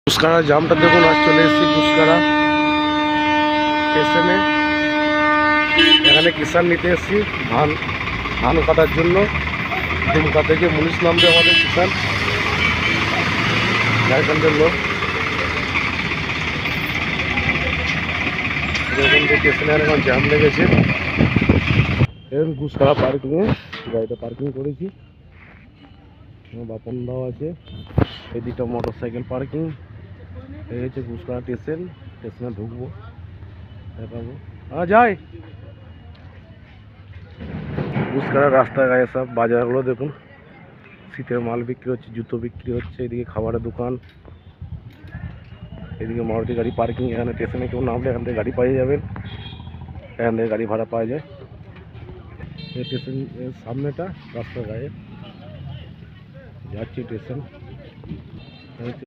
গুসকারা জামটা দেখুন, আজ চলে এসেছি গুসকারা স্টেশনে। এখানে কিষান নিতে এসেছি ধান কাটার জন্য। দুমকা থেকে মুনিশ নামবে আমাদের কিষান, ঝাড়খণ্ডের লোক। দেখুন স্টেশনে এখন জ্যাম লেগেছে। এখন গুসকারা পার্কিংয়ে গাড়িটা পার্কিং করেছি। বাপনদাও আছে, এদিকটা মোটর সাইকেল পার্কিং। এই হচ্ছে গুসকারা স্টেশনে ঢুকবো, দেখাবো। যাই গুসকারা রাস্তার গায়ে সব বাজারগুলো দেখুন, শীতের মাল বিক্রি হচ্ছে, জুতো বিক্রি হচ্ছে, এদিকে খাবারের দোকান, এদিকে মারুতি গাড়ি পার্কিং। এখানে স্টেশনে কেউ নামলে এখান থেকে গাড়ি পেয়ে যাবেন, এখান থেকে গাড়ি ভাড়া পাওয়া যায়। এই স্টেশনের সামনেটা রাস্তার গায়ে যাচ্ছি স্টেশন।